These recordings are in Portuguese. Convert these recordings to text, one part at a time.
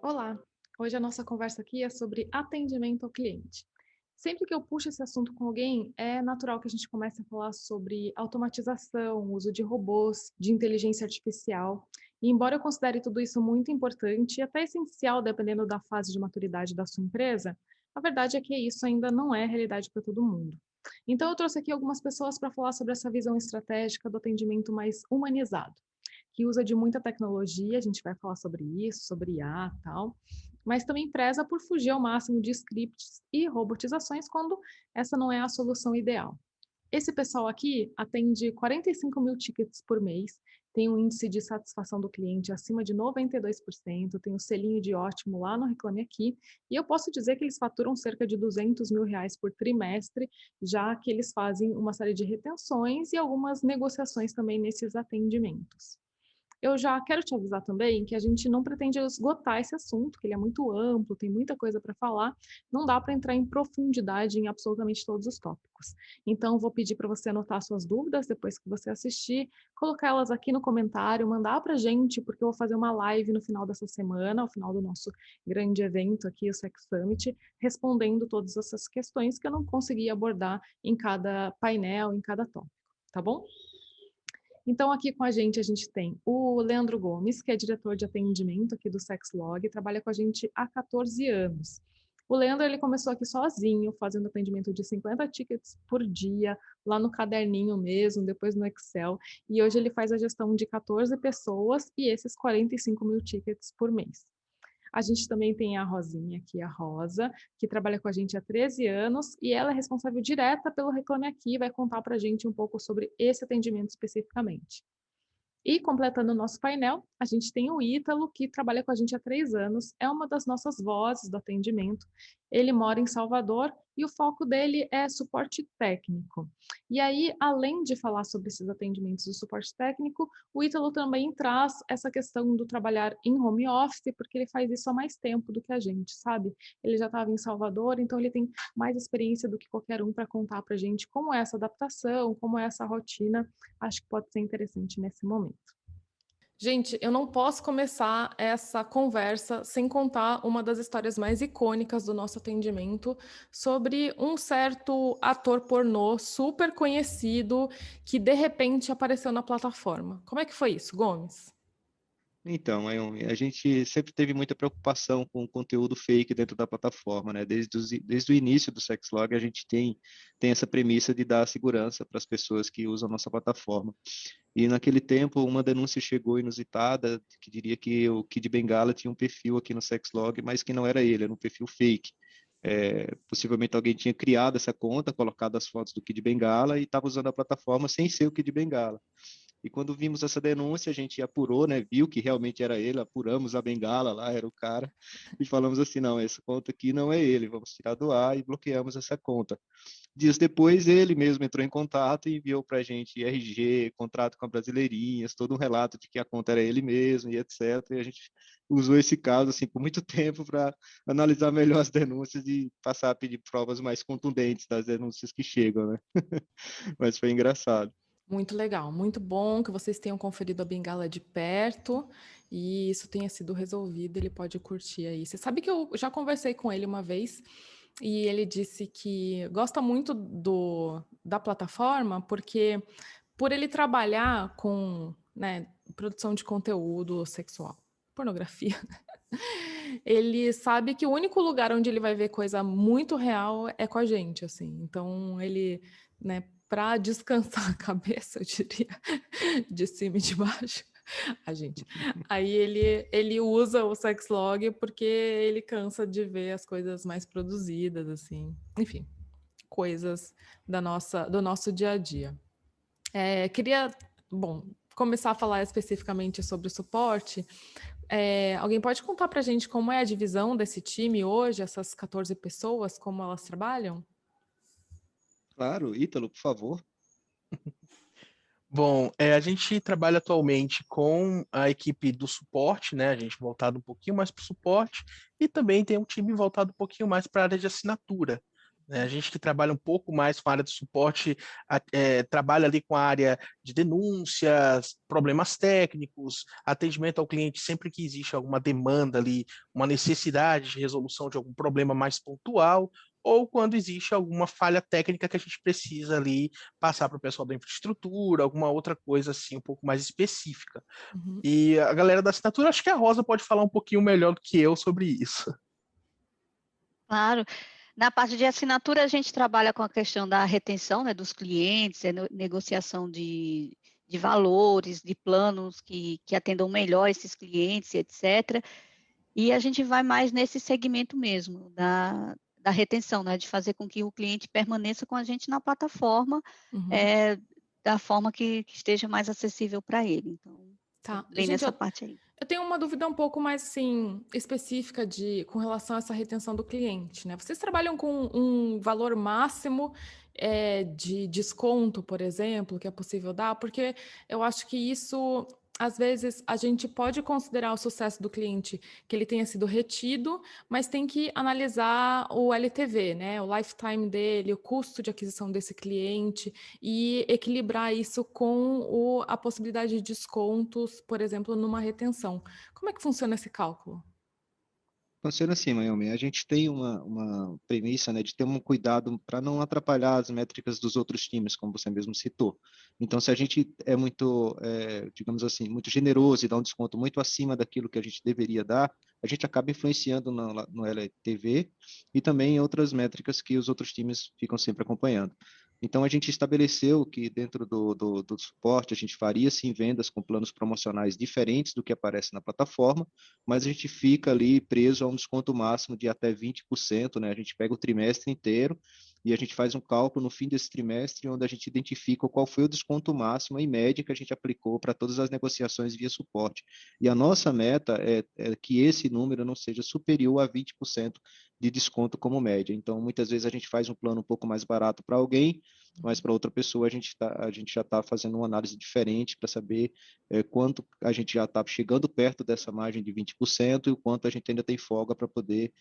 Olá! Hoje a nossa conversa aqui é sobre atendimento ao cliente. Sempre que eu puxo esse assunto com alguém, é natural que a gente comece a falar sobre automatização, uso de robôs, de inteligência artificial. E embora eu considere tudo isso muito importante e até essencial, dependendo da fase de maturidade da sua empresa, a verdade é que isso ainda não é realidade para todo mundo. Então eu trouxe aqui algumas pessoas para falar sobre essa visão estratégica do atendimento mais humanizado, que usa de muita tecnologia, a gente vai falar sobre isso, sobre IA e tal, mas também preza por fugir ao máximo de scripts e robotizações quando essa não é a solução ideal. Esse pessoal aqui atende 45 mil tickets por mês, tem um índice de satisfação do cliente acima de 92%, tem o selinho de ótimo lá no Reclame Aqui, e eu posso dizer que eles faturam cerca de R$ 200 mil por trimestre, já que eles fazem uma série de retenções e algumas negociações também nesses atendimentos. Eu já quero te avisar também que a gente não pretende esgotar esse assunto, que ele é muito amplo, tem muita coisa para falar, não dá para entrar em profundidade em absolutamente todos os tópicos. Então, vou pedir para você anotar suas dúvidas depois que você assistir, colocar elas aqui no comentário, mandar para a gente, porque eu vou fazer uma live no final dessa semana, ao final do nosso grande evento aqui, o Sex Summit, respondendo todas essas questões que eu não consegui abordar em cada painel, em cada tópico, tá bom? Então, aqui com a gente tem o Leandro Gomes, que é diretor de atendimento aqui do Sexlog, trabalha com a gente há 14 anos. O Leandro, ele começou aqui sozinho, fazendo atendimento de 50 tickets por dia, lá no caderninho mesmo, depois no Excel, e hoje ele faz a gestão de 14 pessoas e esses 45 mil tickets por mês. A gente também tem a Rosinha aqui, a Rosa, que trabalha com a gente há 13 anos e ela é responsável direta pelo Reclame Aqui e vai contar para a gente um pouco sobre esse atendimento especificamente. E completando o nosso painel, a gente tem o Ítalo, que trabalha com a gente há 3 anos, é uma das nossas vozes do atendimento. Ele mora em Salvador e o foco dele é suporte técnico. E aí, além de falar sobre esses atendimentos do suporte técnico, o Ítalo também traz essa questão do trabalhar em home office, porque ele faz isso há mais tempo do que a gente, sabe? Ele já estava em Salvador, então ele tem mais experiência do que qualquer um para contar para a gente como é essa adaptação, como é essa rotina. Acho que pode ser interessante nesse momento. Gente, eu não posso começar essa conversa sem contar uma das histórias mais icônicas do nosso atendimento sobre um certo ator pornô super conhecido que de repente apareceu na plataforma. Como é que foi isso, Gomes? Então, a gente sempre teve muita preocupação com o conteúdo fake dentro da plataforma, né? Desde o início do Sexlog, a gente tem essa premissa de dar segurança para as pessoas que usam a nossa plataforma. E naquele tempo, uma denúncia chegou inusitada, que diria que o Kid Bengala tinha um perfil aqui no Sexlog, mas que não era ele, era um perfil fake. Possivelmente alguém tinha criado essa conta, colocado as fotos do Kid Bengala e estava usando a plataforma sem ser o Kid Bengala. E quando vimos essa denúncia, a gente apurou, né? Viu que realmente era ele, apuramos a bengala lá, era o cara, e falamos assim: não, essa conta aqui não é ele, vamos tirar do ar e bloqueamos essa conta. Dias depois, ele mesmo entrou em contato e enviou para a gente RG, contrato com a Brasileirinhas, todo um relato de que a conta era ele mesmo e etc. E a gente usou esse caso assim por muito tempo para analisar melhor as denúncias e passar a pedir provas mais contundentes das denúncias que chegam, né? Mas foi engraçado. Muito legal, muito bom que vocês tenham conferido a bengala de perto e isso tenha sido resolvido. Ele pode curtir aí. Você sabe que eu já conversei com ele uma vez e ele disse que gosta muito da plataforma porque, por ele trabalhar com, né, produção de conteúdo sexual, pornografia, ele sabe que o único lugar onde ele vai ver coisa muito real é com a gente, assim. Então ele, né, para descansar a cabeça, eu diria, de cima e de baixo, a gente. Aí ele usa o Sexlog porque ele cansa de ver as coisas mais produzidas, assim. Enfim, coisas do nosso dia a dia. Queria, bom, começar a falar especificamente sobre o suporte. Alguém pode contar para a gente como é a divisão desse time hoje, essas 14 pessoas, como elas trabalham? Claro, Ítalo, por favor. Bom, a gente trabalha atualmente com a equipe do suporte, né? A gente voltado um pouquinho mais para o suporte, e também tem um time voltado um pouquinho mais para a área de assinatura. né? A gente que trabalha um pouco mais com a área de suporte, trabalha ali com a área de denúncias, problemas técnicos, atendimento ao cliente sempre que existe alguma demanda ali, uma necessidade de resolução de algum problema mais pontual, ou quando existe alguma falha técnica que a gente precisa ali passar para o pessoal da infraestrutura, alguma outra coisa assim um pouco mais específica. Uhum. E a galera da assinatura, acho que a Rosa pode falar um pouquinho melhor do que eu sobre isso. Claro. Na parte de assinatura, a gente trabalha com a questão da retenção, né, dos clientes, negociação de valores, de planos que atendam melhor esses clientes, etc. E a gente vai mais nesse segmento mesmo, da retenção, né, de fazer com que o cliente permaneça com a gente na plataforma, Uhum. da forma que esteja mais acessível para ele. Então, Tá. bem Gente, nessa parte aí. eu tenho uma dúvida um pouco mais assim específica com relação a essa retenção do cliente, né? Vocês trabalham com um valor máximo de desconto, por exemplo, que é possível dar? Porque eu acho que isso, às vezes, a gente pode considerar o sucesso do cliente que ele tenha sido retido, mas tem que analisar o LTV, né? O lifetime dele, o custo de aquisição desse cliente e equilibrar isso com a possibilidade de descontos, por exemplo, numa retenção. Como é que funciona esse cálculo? Funciona assim, Mayumi. A gente tem uma premissa, né, de ter um cuidado para não atrapalhar as métricas dos outros times, como você mesmo citou. Então, se a gente é muito, digamos assim, muito generoso e dá um desconto muito acima daquilo que a gente deveria dar, a gente acaba influenciando no LTV e também em outras métricas que os outros times ficam sempre acompanhando. Então, a gente estabeleceu que dentro do suporte a gente faria sim vendas com planos promocionais diferentes do que aparece na plataforma, mas a gente fica ali preso a um desconto máximo de até 20%, né? A gente pega o trimestre inteiro e a gente faz um cálculo no fim desse trimestre, onde a gente identifica qual foi o desconto máximo em média que a gente aplicou para todas as negociações via suporte. E a nossa meta é que esse número não seja superior a 20% de desconto como média. Então, muitas vezes a gente faz um plano um pouco mais barato para alguém, mas para outra pessoa a gente já está fazendo uma análise diferente para saber quanto a gente já está chegando perto dessa margem de 20% e o quanto a gente ainda tem folga para poder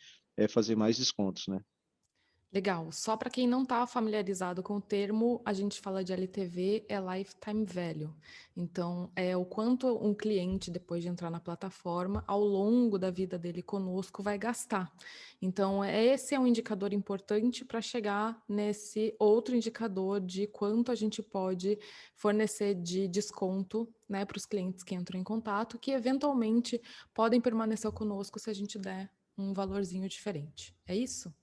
fazer mais descontos, né? Legal. Só para quem não está familiarizado com o termo, a gente fala de LTV, é Lifetime Value. Então, é o quanto um cliente, depois de entrar na plataforma, ao longo da vida dele conosco, vai gastar. Então, esse é um indicador importante para chegar nesse outro indicador de quanto a gente pode fornecer de desconto, né, para os clientes que entram em contato, que eventualmente podem permanecer conosco se a gente der um valorzinho diferente. É isso?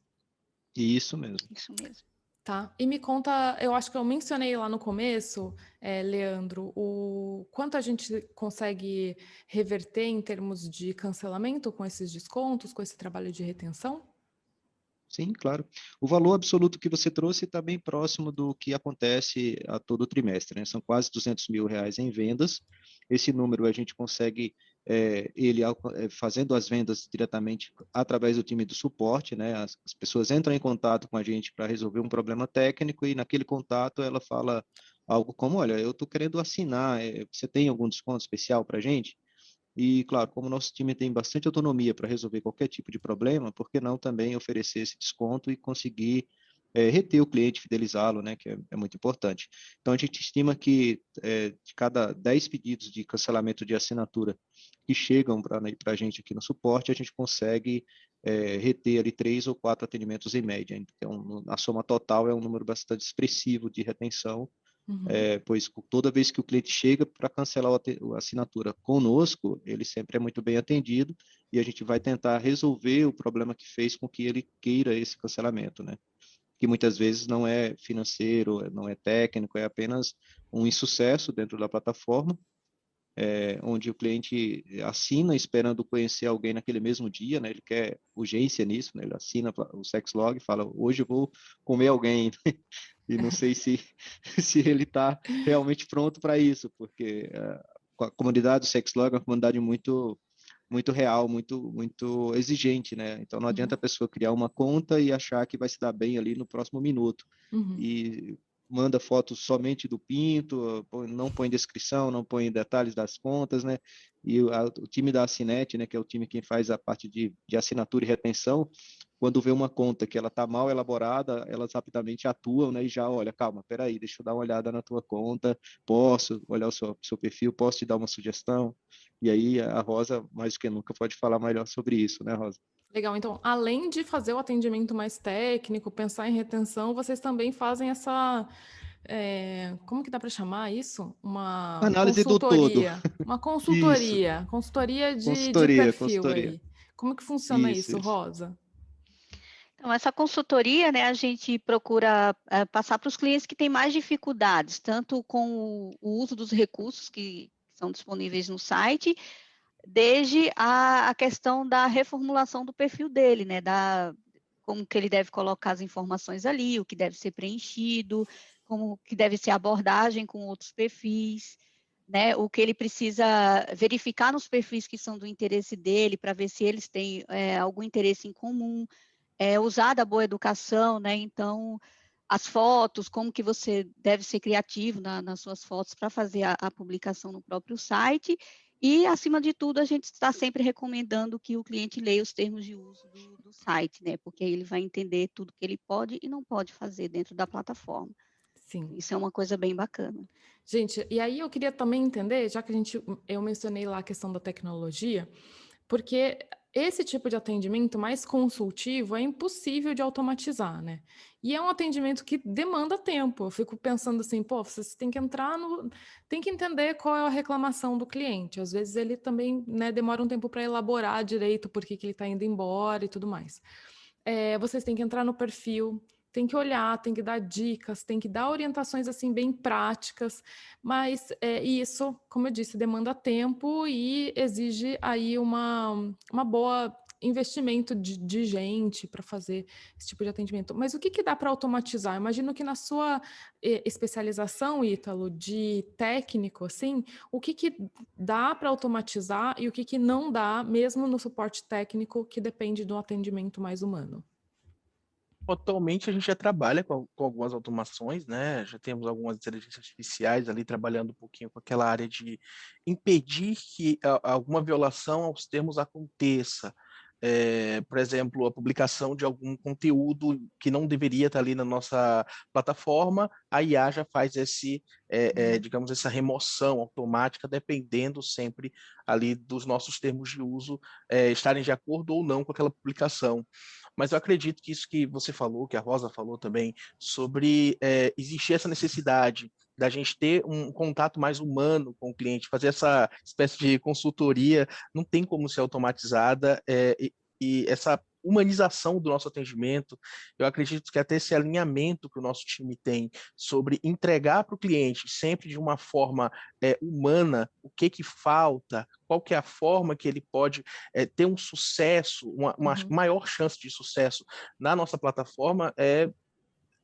E isso mesmo. Isso mesmo. Tá. E me conta, eu acho que eu mencionei lá no começo, Leandro, o quanto a gente consegue reverter em termos de cancelamento com esses descontos, com esse trabalho de retenção? Sim, claro. O valor absoluto que você trouxe está bem próximo do que acontece a todo trimestre, né? São quase R$ 200 mil em vendas. Esse número a gente consegue fazendo as vendas diretamente através do time do suporte, né? As pessoas entram em contato com a gente para resolver um problema técnico e naquele contato ela fala algo como, olha, eu estou querendo assinar, você tem algum desconto especial para a gente? E, claro, como o nosso time tem bastante autonomia para resolver qualquer tipo de problema, por que não também oferecer esse desconto e conseguir reter o cliente, fidelizá-lo, né, que é muito importante. Então, a gente estima que de cada 10 pedidos de cancelamento de assinatura que chegam para a gente aqui no suporte, a gente consegue reter ali 3 ou 4 atendimentos em média. Então, a soma total é um número bastante expressivo de retenção, Uhum. pois toda vez que o cliente chega para cancelar a assinatura conosco, ele sempre é muito bem atendido e a gente vai tentar resolver o problema que fez com que ele queira esse cancelamento, né? Que muitas vezes não é financeiro, não é técnico, é apenas um insucesso dentro da plataforma, onde o cliente assina esperando conhecer alguém naquele mesmo dia, né? Ele quer urgência nisso, né? Ele assina o Sexlog e fala, hoje eu vou comer alguém, e não sei se, se ele está realmente pronto para isso, porque a comunidade do Sexlog é uma comunidade muito real, muito exigente, né? Então não adianta a Uhum. pessoa criar uma conta e achar que vai se dar bem ali no próximo minuto. Uhum. E manda fotos somente do pinto, não põe descrição, não põe detalhes das contas, né? E o time da Assinet, né, que é o time que faz a parte de assinatura e retenção, quando vê uma conta que ela está mal elaborada, elas rapidamente atuam, né, e já, olha, calma, peraí, deixa eu dar uma olhada na tua conta, posso olhar o seu perfil, posso te dar uma sugestão? E aí a Rosa, mais do que nunca, pode falar melhor sobre isso, né, Rosa? Legal. Então, além de fazer o atendimento mais técnico, pensar em retenção, vocês também fazem essa, como que dá para chamar isso? Uma Análise do todo. consultoria. Uma Isso, consultoria. Consultoria de consultoria, perfil consultoria. aí. Como que funciona Isso, isso, isso. Rosa? Então, essa consultoria, né, a gente procura passar para os clientes que têm mais dificuldades, tanto com o uso dos recursos que são disponíveis no site, desde a questão da reformulação do perfil dele, né, como que ele deve colocar as informações ali, o que deve ser preenchido, como que deve ser a abordagem com outros perfis, né, o que ele precisa verificar nos perfis que são do interesse dele, para ver se eles têm algum interesse em comum, usar da boa educação, né, então as fotos, como que você deve ser criativo nas suas fotos para fazer a publicação no próprio site, e, acima de tudo, a gente está sempre recomendando que o cliente leia os termos de uso do site, né? Porque aí ele vai entender tudo que ele pode e não pode fazer dentro da plataforma. Sim. Isso é uma coisa bem bacana. Gente, e aí eu queria também entender, já que eu mencionei lá a questão da tecnologia, porque esse tipo de atendimento mais consultivo é impossível de automatizar, né? E é um atendimento que demanda tempo. Eu fico pensando assim, pô, vocês têm que entrar no. Tem que entender qual é a reclamação do cliente. Às vezes ele também, né, demora um tempo para elaborar direito por que ele está indo embora e tudo mais. Vocês têm que entrar no perfil, tem que olhar, tem que dar dicas, tem que dar orientações assim bem práticas, mas isso, como eu disse, demanda tempo e exige aí uma boa investimento de gente para fazer esse tipo de atendimento. Mas o que dá para automatizar? Imagino que na sua especialização, Ítalo, de técnico, assim, o que dá para automatizar e o que não dá, mesmo no suporte técnico, que depende do atendimento mais humano? Atualmente a gente já trabalha com algumas automações, né? Já temos algumas inteligências artificiais ali trabalhando um pouquinho com aquela área de impedir que alguma violação aos termos aconteça. Por exemplo, a publicação de algum conteúdo que não deveria estar ali na nossa plataforma, a IA já faz digamos, essa remoção automática, dependendo sempre ali dos nossos termos de uso, estarem de acordo ou não com aquela publicação. Mas eu acredito que isso que você falou, que a Rosa falou também, sobre existir essa necessidade da gente ter um contato mais humano com o cliente, fazer essa espécie de consultoria, não tem como ser automatizada, e essa humanização do nosso atendimento, eu acredito que até esse alinhamento que o nosso time tem sobre entregar para o cliente sempre de uma forma humana o que falta, qual que é a forma que ele pode ter um sucesso, uma maior chance de sucesso na nossa plataforma é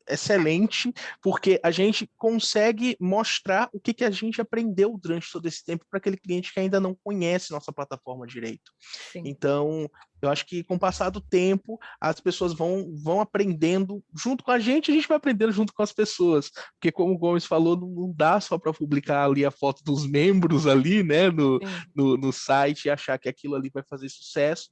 excelente, porque a gente consegue mostrar o que a gente aprendeu durante todo esse tempo para aquele cliente que ainda não conhece nossa plataforma direito. Sim. Então, eu acho que com o passar do tempo, as pessoas vão aprendendo junto com a gente vai aprendendo junto com as pessoas, porque como o Gomes falou, não dá só para publicar ali a foto dos membros ali, né, no site e achar que aquilo ali vai fazer sucesso.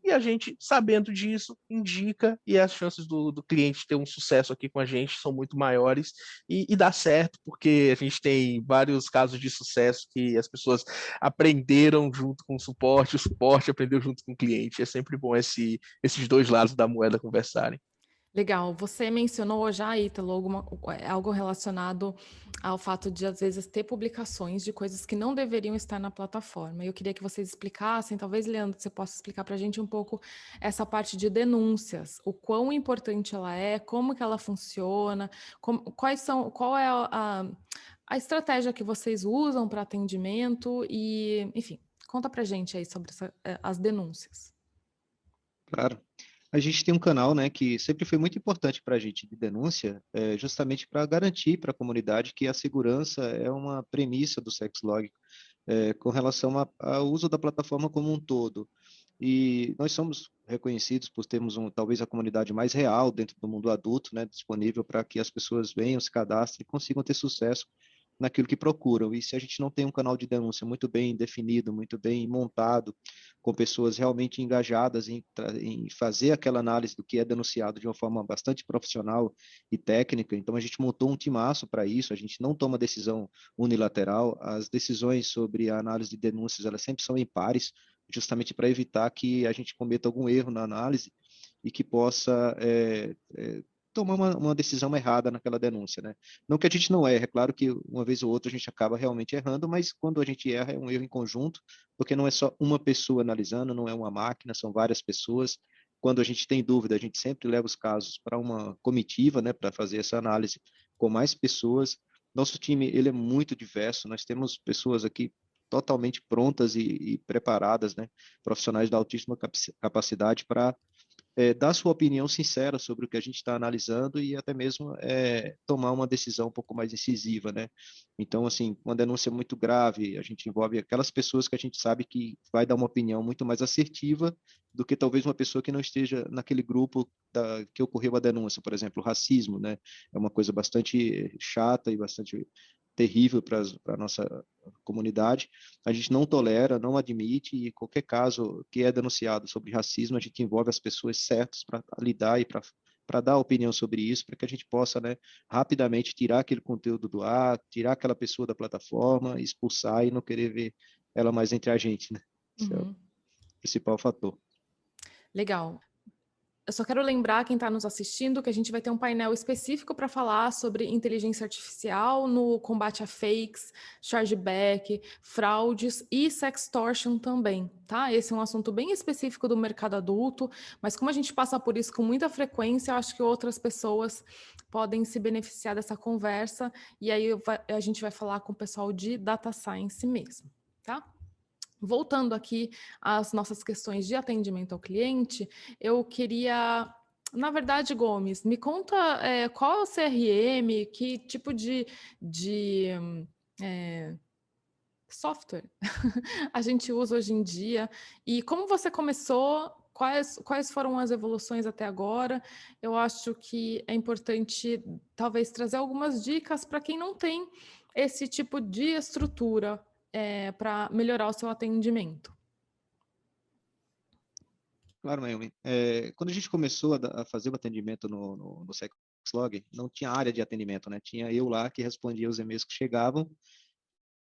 E a gente, sabendo disso, indica e as chances do cliente ter um sucesso aqui com a gente são muito maiores e dá certo, porque a gente tem vários casos de sucesso que as pessoas aprenderam junto com o suporte aprendeu junto com o cliente. É sempre bom esses dois lados da moeda conversarem. Legal. Você mencionou já, Ítalo, algo relacionado ao fato de, às vezes, ter publicações de coisas que não deveriam estar na plataforma. Eu queria que vocês explicassem, talvez, Leandro, você possa explicar para a gente um pouco essa parte de denúncias, o quão importante ela é, como que ela funciona, qual é a estratégia que vocês usam para atendimento e, enfim, conta para a gente aí sobre as denúncias. Claro. A gente tem um canal, né, que sempre foi muito importante para a gente de denúncia, justamente para garantir para a comunidade que a segurança é uma premissa do Sexlog, com relação ao uso da plataforma como um todo. E nós somos reconhecidos por termos talvez a comunidade mais real dentro do mundo adulto, né, disponível para que as pessoas venham, se cadastrem e consigam ter sucesso naquilo que procuram. E se a gente não tem um canal de denúncia muito bem definido, muito bem montado, com pessoas realmente engajadas em fazer aquela análise do que é denunciado de uma forma bastante profissional e técnica, então a gente montou um timaço para isso, a gente não toma decisão unilateral, as decisões sobre a análise de denúncias, elas sempre são em pares, justamente para evitar que a gente cometa algum erro na análise e que possa tomar uma decisão errada naquela denúncia, né? Não que a gente não erre, é claro que uma vez ou outra a gente acaba realmente errando, mas quando a gente erra é um erro em conjunto, porque não é só uma pessoa analisando, não é uma máquina, são várias pessoas. Quando a gente tem dúvida, a gente sempre leva os casos para uma comitiva, né, para fazer essa análise com mais pessoas. Nosso time, ele é muito diverso, nós temos pessoas aqui totalmente prontas e preparadas, né, profissionais da altíssima capacidade para dar sua opinião sincera sobre o que a gente está analisando e até mesmo tomar uma decisão um pouco mais incisiva, né? Então, assim, uma denúncia muito grave, a gente envolve aquelas pessoas que a gente sabe que vai dar uma opinião muito mais assertiva do que talvez uma pessoa que não esteja naquele grupo que ocorreu a denúncia, por exemplo, o racismo, né? É uma coisa bastante chata e bastante terrível para a nossa comunidade. A gente não tolera, não admite, e qualquer caso que é denunciado sobre racismo, a gente envolve as pessoas certas para lidar e para dar opinião sobre isso, para que a gente possa, né, rapidamente tirar aquele conteúdo do ar, tirar aquela pessoa da plataforma, expulsar e não querer ver ela mais entre a gente, né? Esse é o principal fator. Legal. Eu só quero lembrar quem está nos assistindo que a gente vai ter um painel específico para falar sobre inteligência artificial no combate a fakes, chargeback, fraudes e sextortion também, tá? Esse é um assunto bem específico do mercado adulto, mas como a gente passa por isso com muita frequência, eu acho que outras pessoas podem se beneficiar dessa conversa e aí a gente vai falar com o pessoal de data science mesmo, tá? Voltando aqui às nossas questões de atendimento ao cliente, eu queria, na verdade, Gomes, me conta qual é o CRM, que tipo de software a gente usa hoje em dia e como você começou, quais foram as evoluções até agora. Eu acho que é importante, talvez, trazer algumas dicas para quem não tem esse tipo de estrutura para melhorar o seu atendimento. Claro, Naomi. Quando a gente começou a fazer o atendimento no Sexlog, não tinha área de atendimento, né? Tinha eu lá que respondia os e-mails que chegavam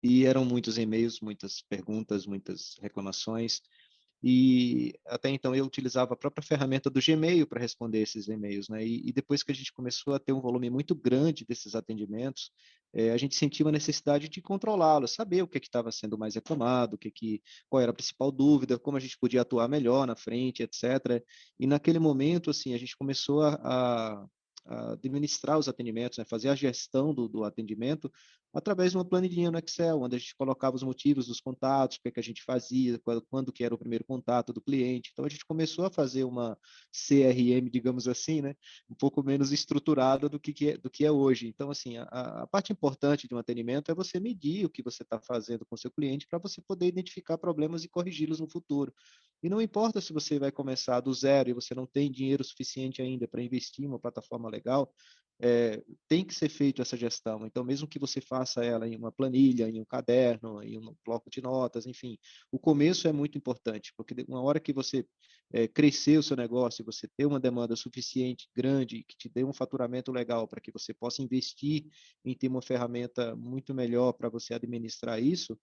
e eram muitos e-mails, muitas perguntas, muitas reclamações. E até então eu utilizava a própria ferramenta do Gmail para responder esses e-mails, né? E depois que a gente começou a ter um volume muito grande desses atendimentos, a gente sentiu a necessidade de controlá-los, saber o que estava sendo mais reclamado, qual era a principal dúvida, como a gente podia atuar melhor na frente, etc. E naquele momento, assim, a gente começou a administrar os atendimentos, né? Fazer a gestão do atendimento através de uma planilhinha no Excel, onde a gente colocava os motivos dos contatos, o que a gente fazia, quando que era o primeiro contato do cliente. Então, a gente começou a fazer uma CRM, digamos assim, né, um pouco menos estruturada do que é hoje. Então, assim, a parte importante de um atendimento é você medir o que você está fazendo com o seu cliente para você poder identificar problemas e corrigi-los no futuro. E não importa se você vai começar do zero e você não tem dinheiro suficiente ainda para investir em uma plataforma legal, tem que ser feita essa gestão. Então, mesmo que você faça ela em uma planilha, em um caderno, em um bloco de notas, enfim, o começo é muito importante, porque uma hora que você crescer o seu negócio, você ter uma demanda suficiente, grande, que te dê um faturamento legal para que você possa investir em ter uma ferramenta muito melhor para você administrar isso,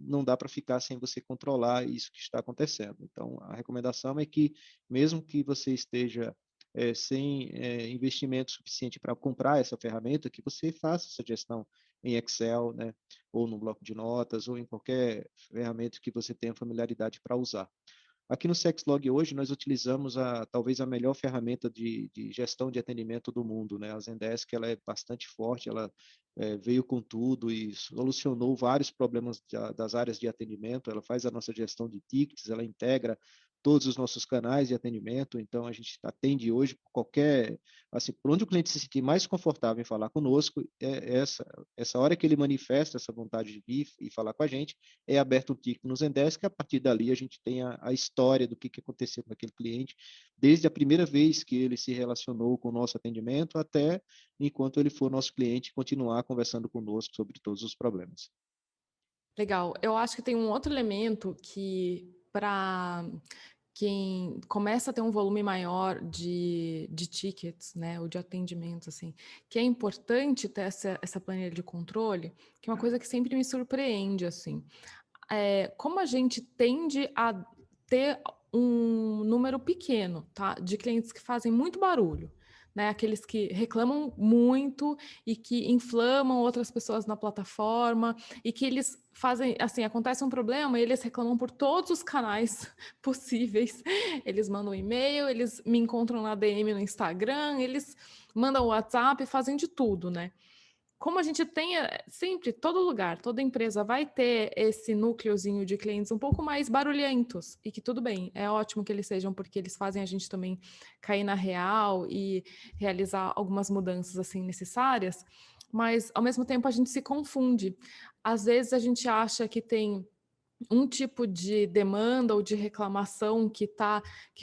não dá para ficar sem você controlar isso que está acontecendo. Então, a recomendação é que, mesmo que você esteja sem investimento suficiente para comprar essa ferramenta, que você faça essa gestão em Excel, né, ou no bloco de notas, ou em qualquer ferramenta que você tenha familiaridade para usar. Aqui no Sexlog hoje nós utilizamos talvez a melhor ferramenta de gestão de atendimento do mundo, né? A Zendesk, ela é bastante forte, ela veio com tudo e solucionou vários problemas das áreas de atendimento, ela faz a nossa gestão de tickets, ela integra todos os nossos canais de atendimento, então a gente atende hoje qualquer, assim, por onde o cliente se sentir mais confortável em falar conosco, essa hora que ele manifesta essa vontade de vir e falar com a gente, é aberto um ticket no Zendesk, que a partir dali a gente tem a história do que aconteceu com aquele cliente, desde a primeira vez que ele se relacionou com o nosso atendimento, até enquanto ele for nosso cliente, continuar conversando conosco sobre todos os problemas. Legal. Eu acho que tem um outro elemento que, para quem começa a ter um volume maior de tickets, né, ou de atendimentos, assim, que é importante ter essa planilha de controle, que é uma coisa que sempre me surpreende, assim. Como a gente tende a ter um número pequeno, tá, de clientes que fazem muito barulho, né, aqueles que reclamam muito e que inflamam outras pessoas na plataforma e que eles fazem, assim, acontece um problema e eles reclamam por todos os canais possíveis. Eles mandam e-mail, eles me encontram na DM no Instagram, eles mandam WhatsApp, fazem de tudo, né? Como a gente tem sempre, todo lugar, toda empresa vai ter esse núcleozinho de clientes um pouco mais barulhentos, e que tudo bem, é ótimo que eles sejam, porque eles fazem a gente também cair na real e realizar algumas mudanças assim necessárias, mas ao mesmo tempo a gente se confunde. Às vezes a gente acha que tem um tipo de demanda ou de reclamação que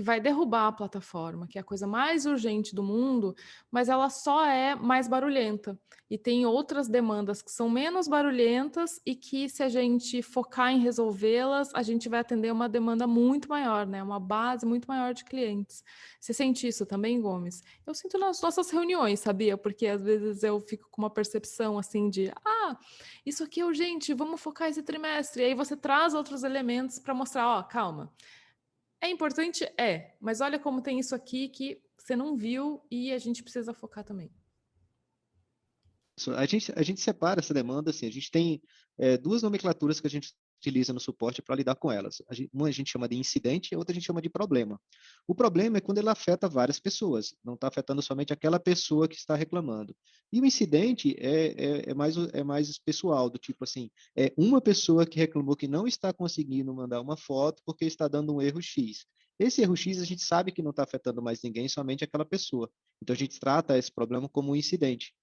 vai derrubar a plataforma, que é a coisa mais urgente do mundo, mas ela só é mais barulhenta. E tem outras demandas que são menos barulhentas e que, se a gente focar em resolvê-las, a gente vai atender uma demanda muito maior, né? Uma base muito maior de clientes. Você sente isso também, Gomes? Eu sinto nas nossas reuniões, sabia? Porque às vezes eu fico com uma percepção assim de isso aqui é urgente, vamos focar esse trimestre. E aí você traz outros elementos para mostrar, ó, calma. É importante? É, mas olha como tem isso aqui que você não viu e a gente precisa focar também. A gente separa essa demanda, assim, a gente tem duas nomenclaturas que a gente utiliza no suporte para lidar com elas. Uma a gente chama de incidente e a outra a gente chama de problema. O problema é quando ele afeta várias pessoas, não está afetando somente aquela pessoa que está reclamando. E o incidente é mais pessoal, do tipo assim, é uma pessoa que reclamou que não está conseguindo mandar uma foto porque está dando um erro X. Esse erro X a gente sabe que não está afetando mais ninguém, somente aquela pessoa. Então a gente trata esse problema como um incidente.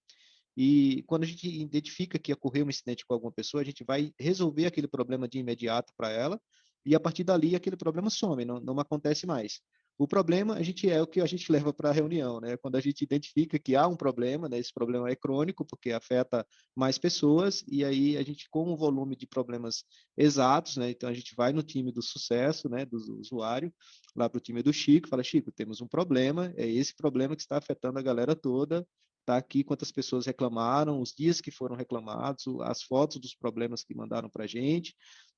E quando a gente identifica que ocorreu um incidente com alguma pessoa, a gente vai resolver aquele problema de imediato para ela, e a partir dali aquele problema some, não acontece mais. O problema é o que a gente leva para a reunião, né? Quando a gente identifica que há um problema, né? Esse problema é crônico, porque afeta mais pessoas, e aí a gente, com o volume de problemas exatos, né? Então a gente vai no time do sucesso, né? Do usuário, lá para o time do Chico, fala, Chico, temos um problema, é esse problema que está afetando a galera toda. Está aqui quantas pessoas reclamaram, os dias que foram reclamados, as fotos dos problemas que mandaram para a gente.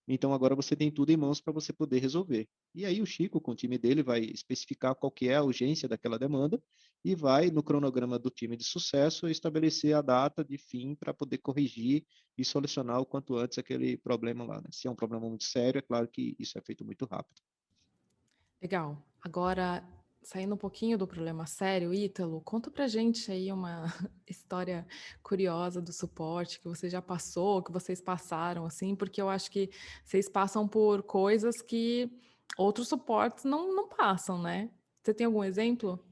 Então, agora você tem tudo em mãos para você poder resolver. E aí o Chico, com o time dele, vai especificar qual que é a urgência daquela demanda e vai, no cronograma do time de sucesso, estabelecer a data de fim para poder corrigir e solucionar o quanto antes aquele problema lá, né? Se é um problema muito sério, é claro que isso é feito muito rápido. Legal. Agora, saindo um pouquinho do problema sério, Ítalo, conta pra gente aí uma história curiosa do suporte que você já passou, que vocês passaram, assim, porque eu acho que vocês passam por coisas que outros suportes não passam, né? Você tem algum exemplo?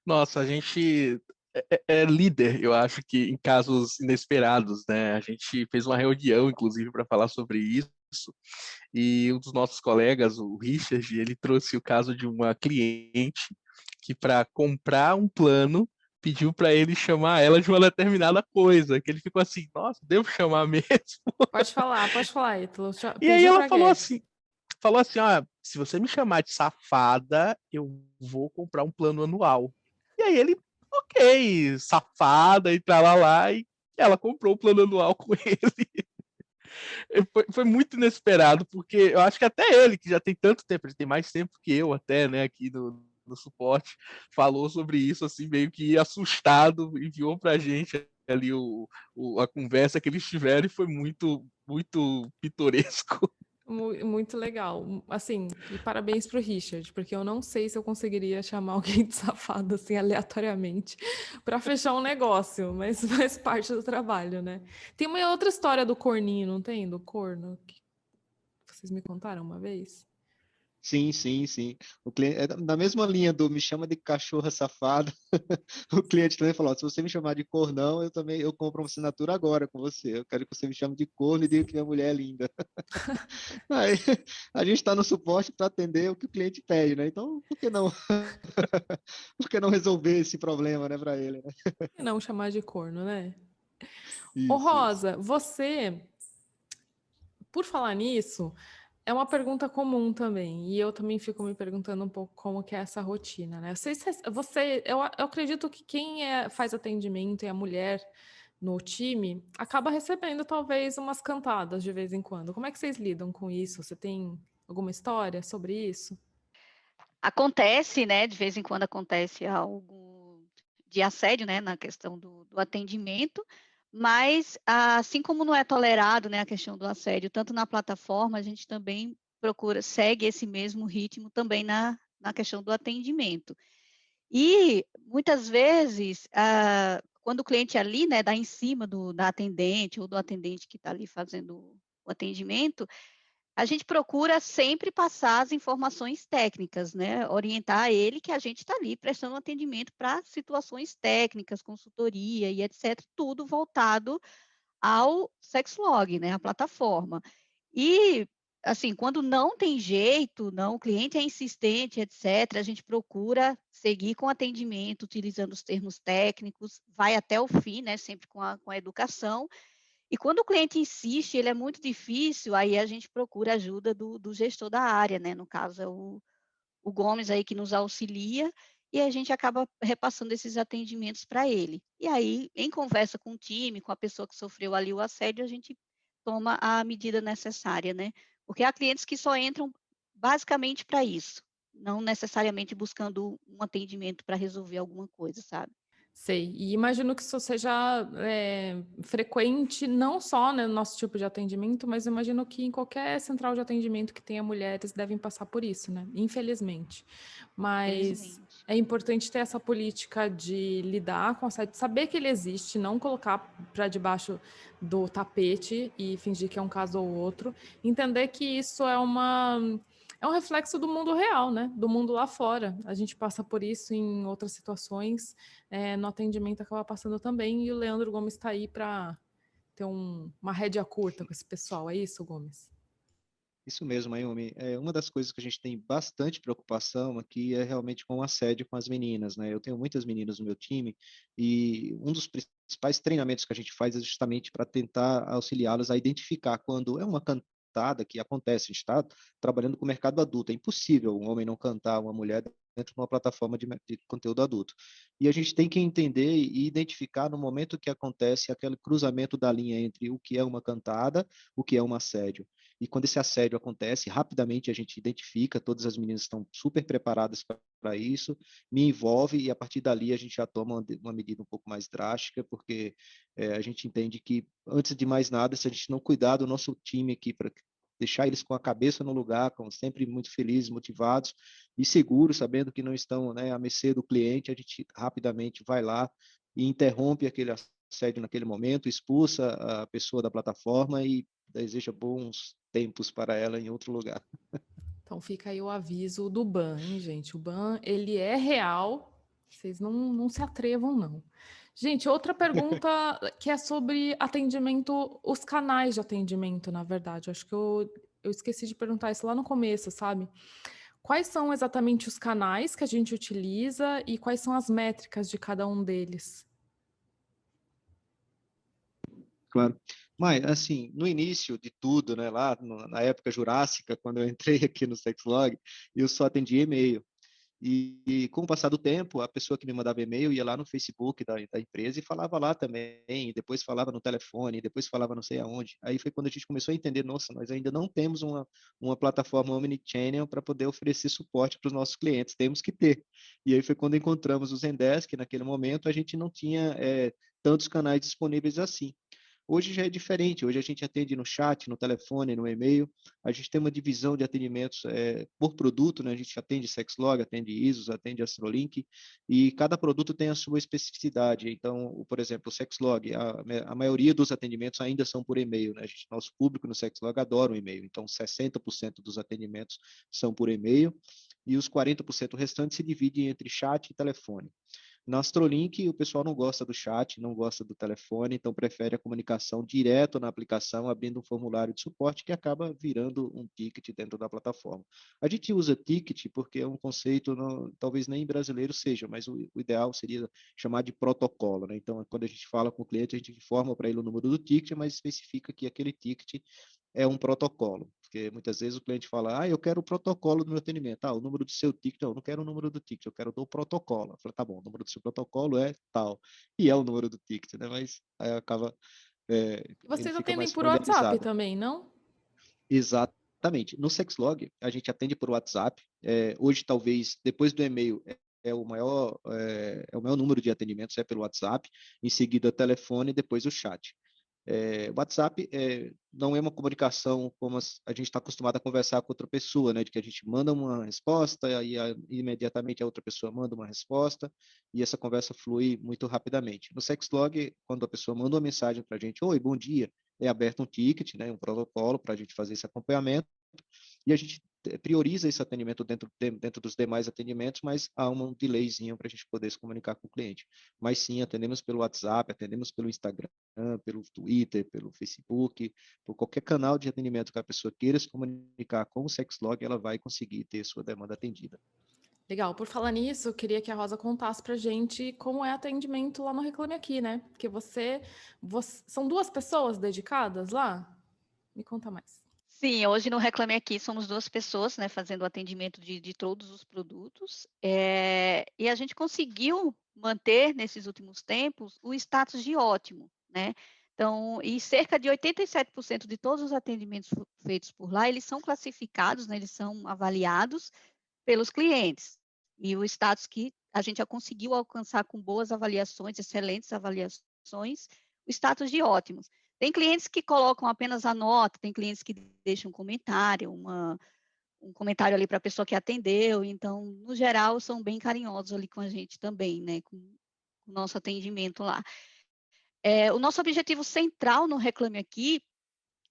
Nossa, a gente é líder, eu acho que em casos inesperados, né? A gente fez uma reunião, inclusive, para falar sobre isso. E um dos nossos colegas, o Richard, ele trouxe o caso de uma cliente que, para comprar um plano, pediu para ele chamar ela de uma determinada coisa, que ele ficou assim, nossa, devo chamar mesmo? Pode falar, Ítalo. E aí Pediu ela pra quê? falou assim, ó, se você me chamar de safada, eu vou comprar um plano anual. E aí ele, ok, safada, e pra lá, e ela comprou o plano anual com ele. Foi muito inesperado, porque eu acho que até ele, que já tem tanto tempo, ele tem mais tempo que eu até, né, aqui no suporte, falou sobre isso, assim, meio que assustado, enviou pra gente ali a conversa que eles tiveram e foi muito, muito pitoresco. Muito legal. Assim, e parabéns pro Richard, porque eu não sei se eu conseguiria chamar alguém de safado assim aleatoriamente para fechar um negócio, mas faz parte do trabalho, né? Tem uma outra história do corninho, não tem? Do corno, que vocês me contaram uma vez? Sim, sim, sim. O cliente, na mesma linha do me chama de cachorra safada, o cliente também falou: se você me chamar de cornão, eu compro uma assinatura agora com você. Eu quero que você me chame de corno e diga que minha mulher é linda. Aí, a gente está no suporte para atender o que o cliente pede, né? Então, por que não, por que não resolver esse problema, né, para ele, né? E não chamar de corno, né? Ô, Isso. Rosa, você, por falar nisso, é uma pergunta comum também, e eu também fico me perguntando um pouco como que é essa rotina, né? Eu acredito que quem faz atendimento e a mulher no time acaba recebendo talvez umas cantadas de vez em quando. Como é que vocês lidam com isso? Você tem alguma história sobre isso? Acontece, né, de vez em quando acontece algo de assédio, né, na questão do atendimento, mas assim como não é tolerado, né, a questão do assédio, tanto na plataforma, a gente também segue esse mesmo ritmo também na questão do atendimento. E muitas vezes, quando o cliente ali, né, dá em cima da atendente ou do atendente que está ali fazendo o atendimento, a gente procura sempre passar as informações técnicas, né, orientar ele que a gente está ali prestando atendimento para situações técnicas, consultoria e etc, tudo voltado ao Sexlog, né, a plataforma. E, assim, quando não tem jeito, não, o cliente é insistente, etc, a gente procura seguir com o atendimento, utilizando os termos técnicos, vai até o fim, né, sempre com a educação, e quando o cliente insiste, ele é muito difícil, aí a gente procura ajuda do gestor da área, né, no caso é o Gomes aí que nos auxilia, e a gente acaba repassando esses atendimentos para ele. E aí, em conversa com o time, com a pessoa que sofreu ali o assédio, a gente toma a medida necessária, né. Porque há clientes que só entram basicamente para isso, não necessariamente buscando um atendimento para resolver alguma coisa, sabe. Sei. E imagino que isso seja frequente, não só, né, no nosso tipo de atendimento, mas imagino que em qualquer central de atendimento que tenha mulheres devem passar por isso, né? Infelizmente. Mas Infelizmente. é importante ter essa política de lidar com o assédio, saber que ele existe, não colocar para debaixo do tapete e fingir que é um caso ou outro. Entender que isso é um reflexo do mundo real, né? Do mundo lá fora. A gente passa por isso em outras situações, no atendimento acaba passando também, e o Leandro Gomes está aí para ter uma rédea curta com esse pessoal, é isso, Gomes? Isso mesmo, Mayumi. Uma das coisas que a gente tem bastante preocupação aqui é realmente com o assédio com as meninas, né? Eu tenho muitas meninas no meu time e um dos principais treinamentos que a gente faz é justamente para tentar auxiliá-las a identificar quando é uma cantada que acontece. A gente está trabalhando com o mercado adulto. É impossível um homem não cantar uma mulher dentro de uma plataforma de conteúdo adulto. E a gente tem que entender e identificar no momento que acontece aquele cruzamento da linha entre o que é uma cantada, o que é um assédio. E quando esse assédio acontece, rapidamente a gente identifica, todas as meninas estão super preparadas para isso, me envolve e a partir dali a gente já toma uma medida um pouco mais drástica, porque a gente entende que, antes de mais nada, se a gente não cuidar do nosso time aqui para deixar eles com a cabeça no lugar, com sempre muito felizes, motivados e seguros, sabendo que não estão, né, à mercê do cliente, a gente rapidamente vai lá e interrompe aquele assédio naquele momento, expulsa a pessoa da plataforma e deseja bons tempos para ela em outro lugar. Então fica aí o aviso do ban, hein, gente? O ban, ele é real, vocês não se atrevam, não. Gente, outra pergunta que é sobre atendimento, os canais de atendimento, na verdade. Acho que eu esqueci de perguntar isso lá no começo, sabe? Quais são exatamente os canais que a gente utiliza e quais são as métricas de cada um deles? Claro. Mas, assim, no início de tudo, né, lá na época jurássica, quando eu entrei aqui no Sexlog, eu só atendia e-mail. E com o passar do tempo, a pessoa que me mandava e-mail ia lá no Facebook da empresa e falava lá também, e depois falava no telefone, e depois falava não sei aonde. Aí foi quando a gente começou a entender, nossa, nós ainda não temos uma plataforma omnichannel para poder oferecer suporte para os nossos clientes, temos que ter. E aí foi quando encontramos o Zendesk, naquele momento a gente não tinha tantos canais disponíveis assim. Hoje já é diferente, hoje a gente atende no chat, no telefone, no e-mail, a gente tem uma divisão de atendimentos por produto, né? A gente atende Sexlog, atende ISOs, atende Astrolink, e cada produto tem a sua especificidade. Então, por exemplo, o Sexlog, a maioria dos atendimentos ainda são por e-mail, né? Nosso público no Sexlog adora o e-mail, então 60% dos atendimentos são por e-mail, e os 40% restantes se dividem entre chat e telefone. Na Astrolink, o pessoal não gosta do chat, não gosta do telefone, então prefere a comunicação direto na aplicação, abrindo um formulário de suporte que acaba virando um ticket dentro da plataforma. A gente usa ticket porque é um conceito, talvez nem brasileiro seja, mas o ideal seria chamar de protocolo, né? Então, quando a gente fala com o cliente, a gente informa para ele o número do ticket, mas especifica que aquele ticket é um protocolo, porque muitas vezes o cliente fala, eu quero o protocolo do meu atendimento, o número do seu ticket, não quero o número do ticket, eu quero do protocolo. Eu falo, tá bom, o número do seu protocolo é tal, e é o número do ticket, né? Mas aí acaba, ele Vocês fica atendem mais por WhatsApp familiarizado. também, não? Exatamente. No Sexlog, a gente atende por WhatsApp, hoje talvez, depois do e-mail, o maior número de atendimentos é pelo WhatsApp, em seguida telefone e depois o chat. O WhatsApp não é uma comunicação como a gente está acostumado a conversar com outra pessoa, né? De que a gente manda uma resposta e imediatamente a outra pessoa manda uma resposta e essa conversa flui muito rapidamente. No Sexlog, quando a pessoa manda uma mensagem para a gente, oi, bom dia, é aberto um ticket, né? Um protocolo para a gente fazer esse acompanhamento e a gente prioriza esse atendimento dentro dos demais atendimentos, mas há um delayzinho para a gente poder se comunicar com o cliente. Mas sim, atendemos pelo WhatsApp, atendemos pelo Instagram, pelo Twitter, pelo Facebook, por qualquer canal de atendimento que a pessoa queira se comunicar com o Sexlog, ela vai conseguir ter sua demanda atendida. Legal. Por falar nisso, eu queria que a Rosa contasse pra gente como é atendimento lá no Reclame Aqui, né? Porque são 2 pessoas dedicadas lá? Me conta mais. Sim, hoje no Reclame Aqui somos 2 pessoas, né, fazendo o atendimento de todos os produtos, e a gente conseguiu manter nesses últimos tempos o status de ótimo, né. Então, e cerca de 87% de todos os atendimentos feitos por lá, eles são classificados, né, eles são avaliados pelos clientes. E o status que a gente já conseguiu alcançar com boas avaliações, excelentes avaliações, o status de ótimos. Tem clientes que colocam apenas a nota, tem clientes que deixam um comentário, um comentário ali para a pessoa que atendeu, então, no geral, são bem carinhosos ali com a gente também, né, com o nosso atendimento lá. O nosso objetivo central no Reclame Aqui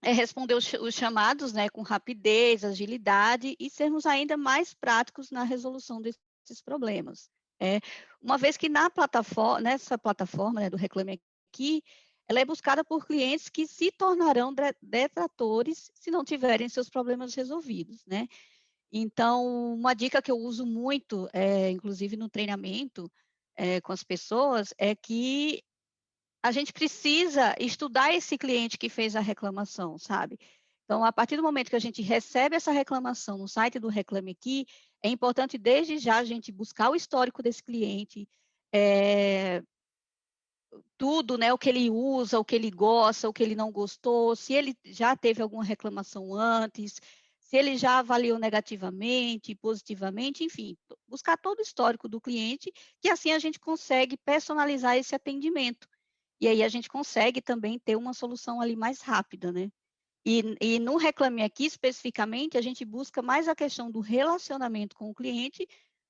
é responder os chamados, né, com rapidez, agilidade e sermos ainda mais práticos na resolução desses problemas. Uma vez que nessa plataforma, né, do Reclame Aqui, ela é buscada por clientes que se tornarão detratores se não tiverem seus problemas resolvidos, né. Então, uma dica que eu uso muito, inclusive no treinamento, com as pessoas, é que a gente precisa estudar esse cliente que fez a reclamação, sabe. Então, a partir do momento que a gente recebe essa reclamação no site do Reclame Aqui, é importante desde já a gente buscar o histórico desse cliente, tudo, né, o que ele usa, o que ele gosta, o que ele não gostou, se ele já teve alguma reclamação antes, se ele já avaliou negativamente, positivamente, enfim, buscar todo o histórico do cliente, que assim a gente consegue personalizar esse atendimento. E aí a gente consegue também ter uma solução ali mais rápida, né. E no Reclame Aqui, especificamente, a gente busca mais a questão do relacionamento com o cliente,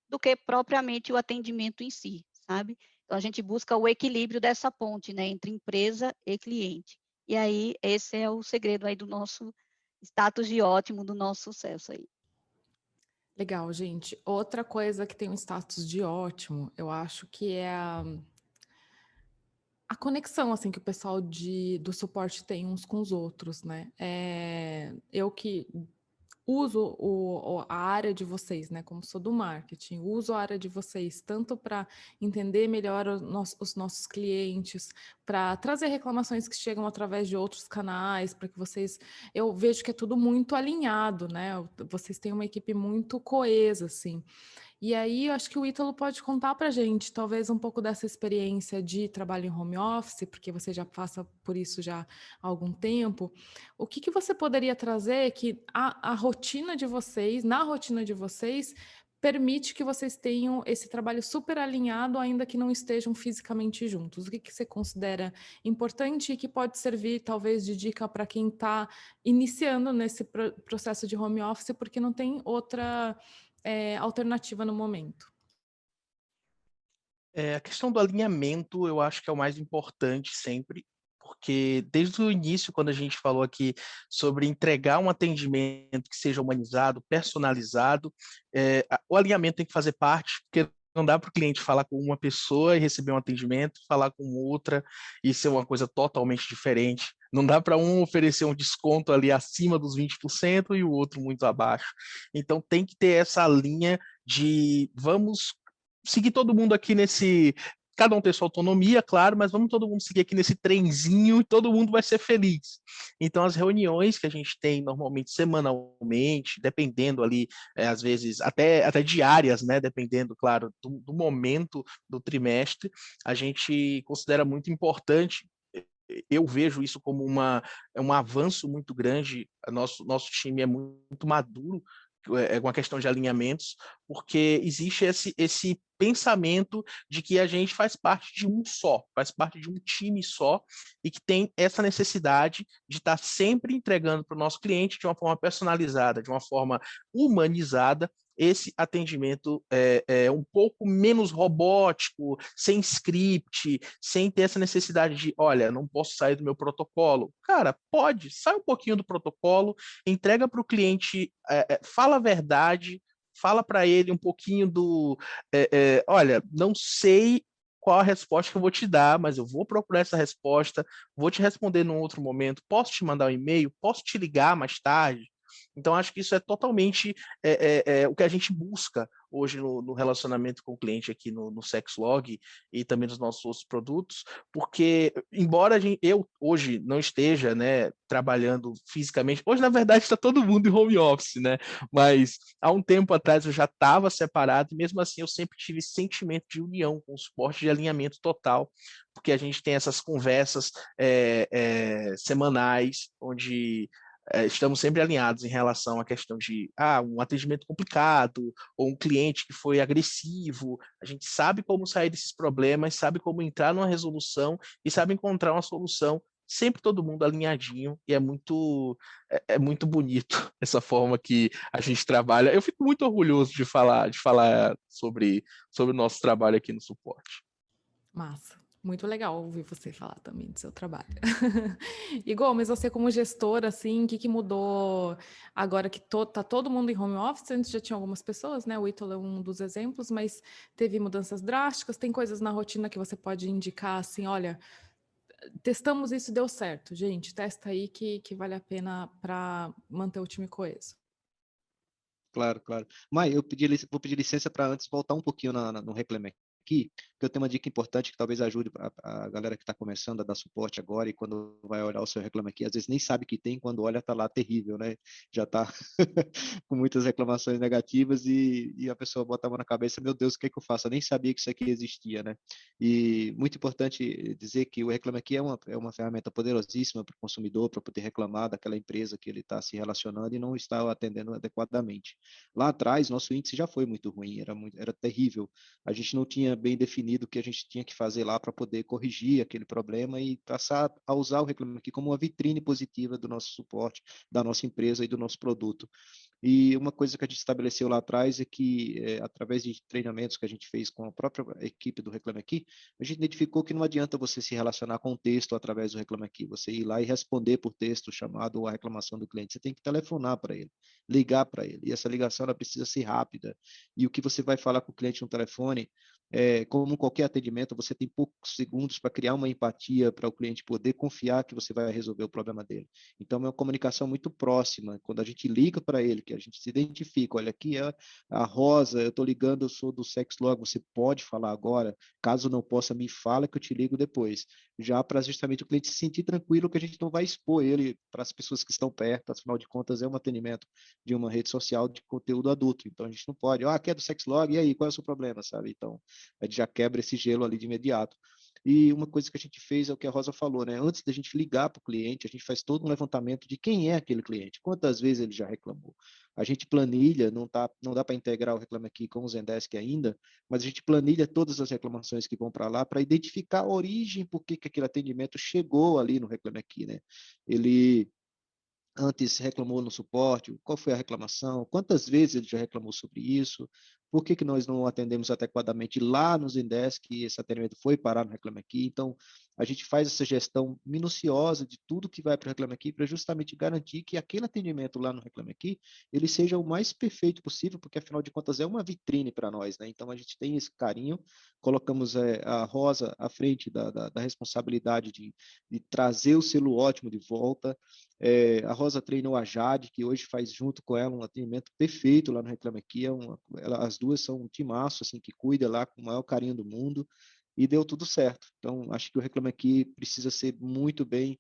do que propriamente o atendimento em si, sabe. Então a gente busca o equilíbrio dessa ponte, né, entre empresa e cliente. E aí, esse é o segredo aí do nosso status de ótimo, do nosso sucesso aí. Legal, gente. Outra coisa que tem um status de ótimo, eu acho que é a conexão, assim, que o pessoal do suporte tem uns com os outros, né. Eu que uso a área de vocês, né, como sou do marketing, uso a área de vocês tanto para entender melhor os nossos clientes, para trazer reclamações que chegam através de outros canais, para que vocês... Eu vejo que é tudo muito alinhado, né, vocês têm uma equipe muito coesa, assim. E aí, eu acho que o Ítalo pode contar para a gente, talvez, um pouco dessa experiência de trabalho em home office, porque você já passa por isso já há algum tempo. O que você poderia trazer que na rotina de vocês, permite que vocês tenham esse trabalho super alinhado, ainda que não estejam fisicamente juntos? O que você considera importante e que pode servir, talvez, de dica para quem está iniciando nesse processo de home office, porque não tem outra alternativa no momento? A questão do alinhamento, eu acho que é o mais importante sempre, porque desde o início, quando a gente falou aqui sobre entregar um atendimento que seja humanizado, personalizado, o alinhamento tem que fazer parte, porque não dá para o cliente falar com uma pessoa e receber um atendimento, falar com outra e ser uma coisa totalmente diferente. Não dá para um oferecer um desconto ali acima dos 20% e o outro muito abaixo. Então tem que ter essa linha de vamos seguir todo mundo aqui nesse. Cada um tem sua autonomia, claro, mas vamos todo mundo seguir aqui nesse trenzinho e todo mundo vai ser feliz. Então, as reuniões que a gente tem normalmente semanalmente, dependendo ali, às vezes até diárias, né? Dependendo, claro, do momento do trimestre, a gente considera muito importante. Eu vejo isso como um avanço muito grande. Nosso time é muito maduro, é uma questão de alinhamentos, porque existe esse pensamento de que a gente faz parte de um só, faz parte de um time só, e que tem essa necessidade de estar sempre entregando para o nosso cliente de uma forma personalizada, de uma forma humanizada, esse atendimento é um pouco menos robótico, sem script, sem ter essa necessidade de, olha, não posso sair do meu protocolo. Cara, pode, sai um pouquinho do protocolo, entrega para o cliente, fala a verdade, fala para ele um pouquinho olha, não sei qual a resposta que eu vou te dar, mas eu vou procurar essa resposta, vou te responder num outro momento, posso te mandar um e-mail, posso te ligar mais tarde. Então, acho que isso é totalmente o que a gente busca hoje no relacionamento com o cliente aqui no Sexlog e também nos nossos outros produtos, porque, embora eu hoje não esteja, né, trabalhando fisicamente, hoje, na verdade, está todo mundo em home office, né? Mas há um tempo atrás eu já estava separado e, mesmo assim, eu sempre tive esse sentimento de união, com suporte de alinhamento total, porque a gente tem essas conversas semanais, onde estamos sempre alinhados em relação à questão de um atendimento complicado ou um cliente que foi agressivo. A gente sabe como sair desses problemas, sabe como entrar numa resolução e sabe encontrar uma solução, sempre todo mundo alinhadinho, e é muito bonito essa forma que a gente trabalha. Eu fico muito orgulhoso de falar sobre o nosso trabalho aqui no suporte. Massa. Muito legal ouvir você falar também do seu trabalho. E Gomes, você como gestora, assim, o que mudou agora que tá todo mundo em home office? Antes já tinha algumas pessoas, né? O Ítalo é um dos exemplos, mas teve mudanças drásticas. Tem coisas na rotina que você pode indicar, assim, olha, testamos isso e deu certo. Gente, testa aí que vale a pena para manter o time coeso. Claro, claro. Mai, vou pedir licença para antes voltar um pouquinho no Reclame Aqui, porque eu tenho uma dica importante que talvez ajude a galera que está começando a dar suporte agora e quando vai olhar o seu Reclame Aqui, às vezes nem sabe que tem, quando olha está lá terrível, né? Já está com muitas reclamações negativas e a pessoa bota a mão na cabeça, meu Deus, o que é que eu faço? Eu nem sabia que isso aqui existia, né? E muito importante dizer que o Reclame Aqui é uma ferramenta poderosíssima para o consumidor, para poder reclamar daquela empresa que ele está se relacionando e não está atendendo adequadamente. Lá atrás, nosso índice já foi muito ruim, era terrível. A gente não tinha bem definido o que a gente tinha que fazer lá para poder corrigir aquele problema e passar a usar o Reclame Aqui como uma vitrine positiva do nosso suporte, da nossa empresa e do nosso produto. E uma coisa que a gente estabeleceu lá atrás é que, através de treinamentos que a gente fez com a própria equipe do Reclame Aqui, a gente identificou que não adianta você se relacionar com o texto através do Reclame Aqui, você ir lá e responder por texto o chamado ou a reclamação do cliente. Você tem que telefonar para ele, ligar para ele. E essa ligação ela precisa ser rápida. E o que você vai falar com o cliente no telefone, como qualquer atendimento, você tem poucos segundos para criar uma empatia para o cliente poder confiar que você vai resolver o problema dele. Então, é uma comunicação muito próxima. Quando a gente liga para ele, que a gente se identifica, olha, aqui é a Rosa, eu estou ligando, eu sou do Sexlog, você pode falar agora? Caso não possa, me fala que eu te ligo depois. Já para justamente o cliente se sentir tranquilo que a gente não vai expor ele para as pessoas que estão perto, afinal de contas é um atendimento de uma rede social de conteúdo adulto, então a gente não pode, aqui é do Sexlog, e aí, qual é o seu problema, sabe? Então, a gente já quebra esse gelo ali de imediato. E uma coisa que a gente fez é o que a Rosa falou, né? Antes da gente ligar para o cliente, a gente faz todo um levantamento de quem é aquele cliente, quantas vezes ele já reclamou. A gente planilha, não dá para integrar o Reclame Aqui com o Zendesk ainda, mas a gente planilha todas as reclamações que vão para lá para identificar a origem, por que aquele atendimento chegou ali no Reclame Aqui, né? Ele antes reclamou no suporte, qual foi a reclamação, quantas vezes ele já reclamou sobre isso, por que nós não atendemos adequadamente lá no Zendesk, que esse atendimento foi parar no Reclame Aqui. Então, a gente faz essa gestão minuciosa de tudo que vai para o Reclame Aqui para justamente garantir que aquele atendimento lá no Reclame Aqui, ele seja o mais perfeito possível, porque afinal de contas é uma vitrine para nós, né? Então, a gente tem esse carinho, colocamos a Rosa à frente da responsabilidade de trazer o selo ótimo de volta. A Rosa treinou a Jade, que hoje faz junto com ela um atendimento perfeito lá no Reclame Aqui. As duas são um timaço, assim, que cuida lá com o maior carinho do mundo, e deu tudo certo. Então, acho que o Reclame Aqui precisa ser muito bem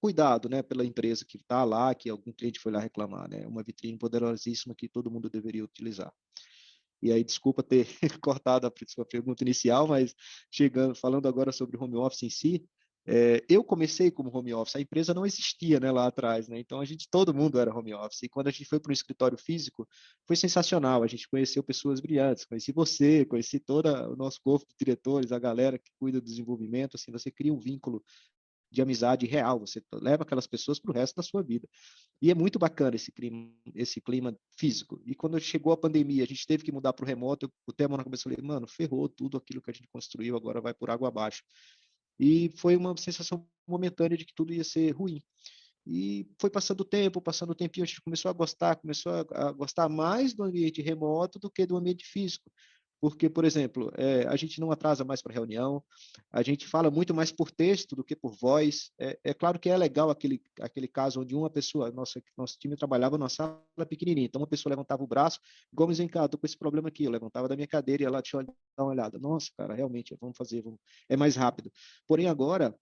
cuidado, né, pela empresa que está lá, que algum cliente foi lá reclamar, né? Uma vitrine poderosíssima que todo mundo deveria utilizar. E aí, desculpa ter cortado a sua pergunta inicial, mas falando agora sobre home office em si, eu comecei como home office, a empresa não existia, né, lá atrás, né? Então todo mundo era home office. E quando a gente foi para um escritório físico, foi sensacional. A gente conheceu pessoas brilhantes, conheci você, conheci todo o nosso corpo de diretores, a galera que cuida do desenvolvimento. Assim, você cria um vínculo de amizade real, você leva aquelas pessoas para o resto da sua vida. E é muito bacana esse clima físico. E quando chegou a pandemia, a gente teve que mudar para o remoto, eu botei a mão na cabeça e falei, mano, ferrou tudo aquilo que a gente construiu, agora vai por água abaixo. E foi uma sensação momentânea de que tudo ia ser ruim. E foi passando o tempo, passando o tempinho, a gente começou a gostar mais do ambiente remoto do que do ambiente físico. Porque, por exemplo, a gente não atrasa mais para reunião, a gente fala muito mais por texto do que por voz. É claro que é legal aquele caso onde uma pessoa, nosso time trabalhava numa sala pequenininha, então uma pessoa levantava o braço, Gomes, vem cá, estou com esse problema aqui, eu levantava da minha cadeira e ela tinha dar uma olhada. Nossa, cara, realmente, vamos fazer, é mais rápido. Porém, agora,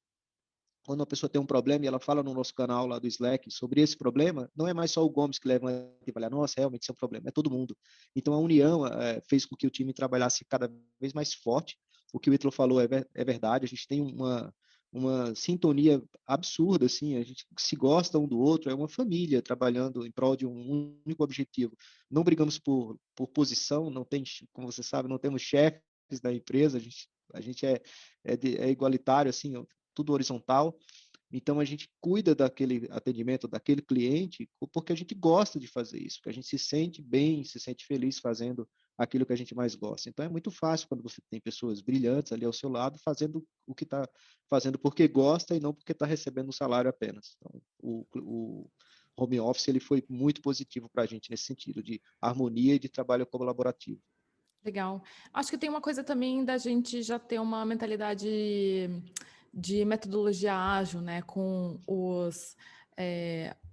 quando uma pessoa tem um problema e ela fala no nosso canal lá do Slack sobre esse problema, não é mais só o Gomes que levanta e fala, nossa, realmente isso é um problema, é todo mundo. Então a união fez com que o time trabalhasse cada vez mais forte. O que o Ítalo falou é verdade, a gente tem uma sintonia absurda, assim, a gente se gosta um do outro, é uma família trabalhando em prol de um único objetivo. Não brigamos por posição, não tem, como você sabe, não temos chefes da empresa, a gente é igualitário, assim, tudo horizontal. Então, a gente cuida daquele atendimento, daquele cliente, porque a gente gosta de fazer isso, porque a gente se sente bem, se sente feliz fazendo aquilo que a gente mais gosta. Então, é muito fácil quando você tem pessoas brilhantes ali ao seu lado, fazendo o que está fazendo porque gosta e não porque está recebendo um salário apenas. Então, o home office ele foi muito positivo para a gente nesse sentido de harmonia e de trabalho colaborativo. Legal. Acho que tem uma coisa também da gente já ter uma mentalidade de metodologia ágil, né, com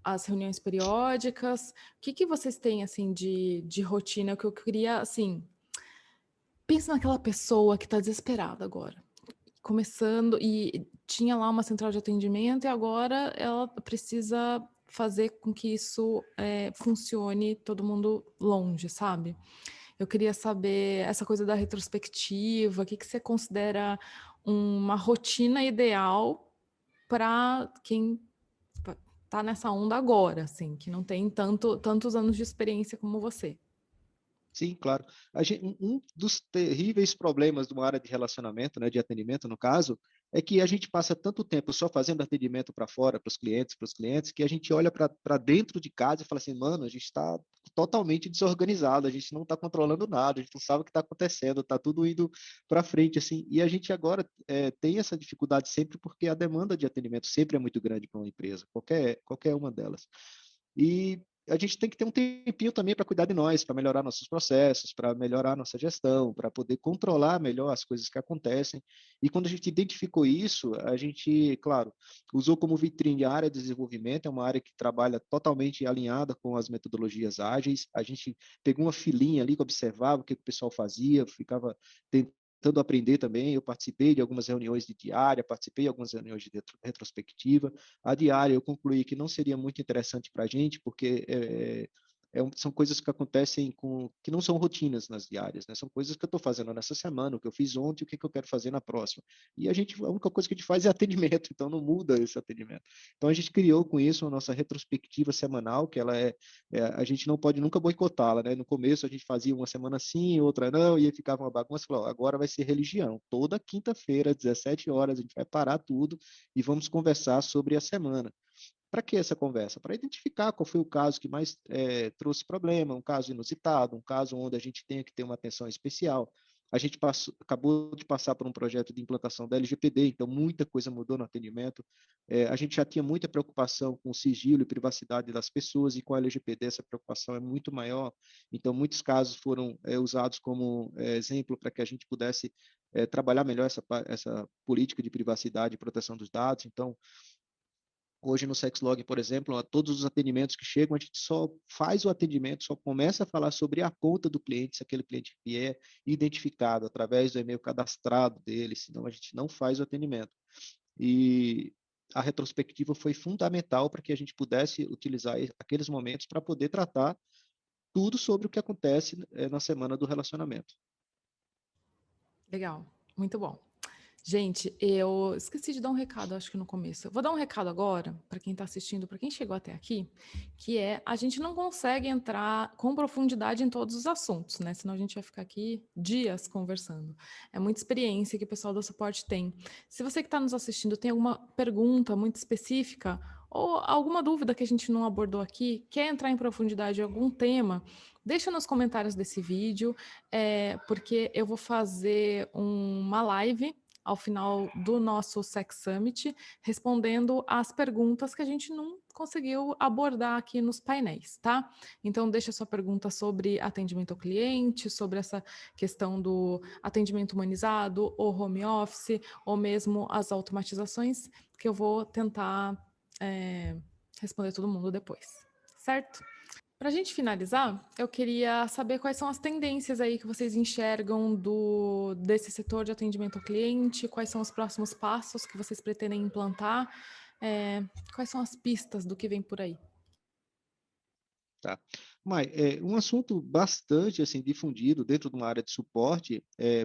as reuniões periódicas. O que vocês têm, assim, de rotina que eu queria, assim, pensa naquela pessoa que está desesperada agora, começando, e tinha lá uma central de atendimento e agora ela precisa fazer com que isso funcione todo mundo longe, sabe? Eu queria saber essa coisa da retrospectiva, o que você considera uma rotina ideal para quem está nessa onda agora, assim, que não tem tantos anos de experiência como você. Sim, claro. Um dos terríveis problemas de uma área de relacionamento, né, de atendimento, no caso, é que a gente passa tanto tempo só fazendo atendimento para fora, para os clientes, que a gente olha para dentro de casa e fala assim, mano, a gente está totalmente desorganizado, a gente não está controlando nada, a gente não sabe o que está acontecendo, está tudo indo para frente, assim. E a gente agora tem essa dificuldade sempre porque a demanda de atendimento sempre é muito grande para uma empresa, qualquer uma delas. E a gente tem que ter um tempinho também para cuidar de nós, para melhorar nossos processos, para melhorar nossa gestão, para poder controlar melhor as coisas que acontecem. E quando a gente identificou isso, a gente, claro, usou como vitrine a área de desenvolvimento, é uma área que trabalha totalmente alinhada com as metodologias ágeis. A gente pegou uma filinha ali que observava o que o pessoal fazia, ficava tentando aprender também. Eu participei de algumas reuniões de diária, participei de algumas reuniões de retrospectiva. A diária eu concluí que não seria muito interessante para a gente, porque são coisas que acontecem que não são rotinas nas diárias, né? São coisas que eu estou fazendo nessa semana, o que eu fiz ontem, o que eu quero fazer na próxima. E a única coisa que a gente faz é atendimento, então não muda esse atendimento. Então a gente criou com isso a nossa retrospectiva semanal, que ela a gente não pode nunca boicotá-la, né? No começo a gente fazia uma semana sim, outra não, e aí ficava uma bagunça. Falou, agora vai ser religião. Toda quinta-feira, 17 horas, a gente vai parar tudo e vamos conversar sobre a semana. Para que essa conversa? Para identificar qual foi o caso que mais trouxe problema, um caso inusitado, um caso onde a gente tenha que ter uma atenção especial. A gente acabou de passar por um projeto de implantação da LGPD, então muita coisa mudou no atendimento. A gente já tinha muita preocupação com o sigilo e privacidade das pessoas, e com a LGPD essa preocupação é muito maior. Então, muitos casos foram usados como exemplo para que a gente pudesse trabalhar melhor essa política de privacidade e proteção dos dados. Então, hoje no Sexlog, por exemplo, todos os atendimentos que chegam, a gente só faz o atendimento, só começa a falar sobre a conta do cliente, se aquele cliente que é identificado através do e-mail cadastrado dele, senão a gente não faz o atendimento. E a retrospectiva foi fundamental para que a gente pudesse utilizar aqueles momentos para poder tratar tudo sobre o que acontece na semana do relacionamento. Legal, muito bom. Gente, eu esqueci de dar um recado, acho que no começo. Eu vou dar um recado agora, para quem está assistindo, para quem chegou até aqui, que a gente não consegue entrar com profundidade em todos os assuntos, né? Senão a gente vai ficar aqui dias conversando. É muita experiência que o pessoal do suporte tem. Se você que está nos assistindo tem alguma pergunta muito específica ou alguma dúvida que a gente não abordou aqui, quer entrar em profundidade em algum tema, deixa nos comentários desse vídeo, porque eu vou fazer uma live ao final do nosso Sex Summit, respondendo às perguntas que a gente não conseguiu abordar aqui nos painéis, tá? Então, deixa sua pergunta sobre atendimento ao cliente, sobre essa questão do atendimento humanizado, ou home office, ou mesmo as automatizações, que eu vou tentar responder todo mundo depois, certo? Para a gente finalizar, eu queria saber quais são as tendências aí que vocês enxergam desse setor de atendimento ao cliente, quais são os próximos passos que vocês pretendem implantar, quais são as pistas do que vem por aí. Tá. Mas um assunto bastante assim difundido dentro de uma área de suporte,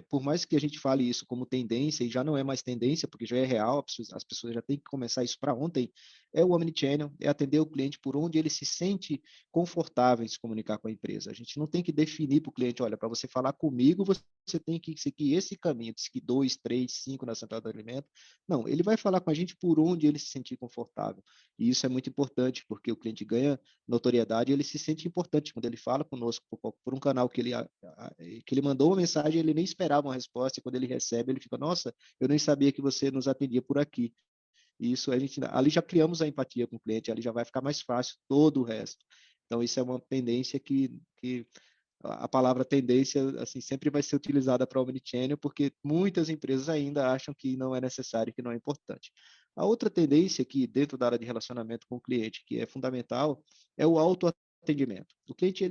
por mais que a gente fale isso como tendência, e já não é mais tendência, porque já é real, as pessoas já têm que começar isso para ontem, é o Omnichannel, é atender o cliente por onde ele se sente confortável em se comunicar com a empresa. A gente não tem que definir para o cliente, olha, para você falar comigo, você tem que seguir esse caminho, seguir 2, 3, 5 na central do alimento. Não, ele vai falar com a gente por onde ele se sentir confortável. E isso é muito importante, porque o cliente ganha notoriedade, ele se sente importante quando ele fala conosco por um canal que ele mandou uma mensagem, ele nem esperava uma resposta, e quando ele recebe, ele fica, nossa, eu nem sabia que você nos atendia por aqui. E isso ali já criamos a empatia com o cliente, ali já vai ficar mais fácil todo o resto. Então, isso é uma tendência que a palavra tendência assim sempre vai ser utilizada para o omnichannel, porque muitas empresas ainda acham que não é necessário, que não é importante. A outra tendência que dentro da área de relacionamento com o cliente, que é fundamental, é o autoatendimento. O cliente,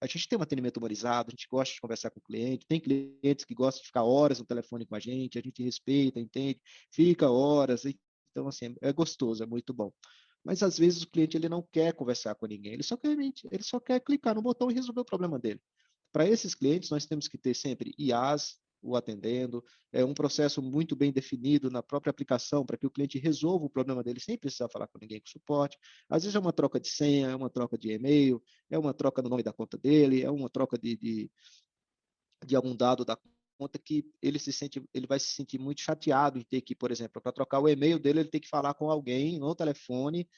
a gente tem um atendimento humanizado, a gente gosta de conversar com o cliente, tem clientes que gostam de ficar horas no telefone com a gente respeita, entende, fica horas, então assim, é gostoso, é muito bom. Mas às vezes o cliente ele não quer conversar com ninguém, ele só quer clicar no botão e resolver o problema dele. Para esses clientes, nós temos que ter sempre IAs o atendendo, um processo muito bem definido na própria aplicação para que o cliente resolva o problema dele sem precisar falar com ninguém com suporte. Às vezes é uma troca de senha, é uma troca de e-mail, é uma troca no nome da conta dele, é uma troca de algum dado da conta que ele vai se sentir muito chateado em ter que, por exemplo, para trocar o e-mail dele, ele tem que falar com alguém no telefone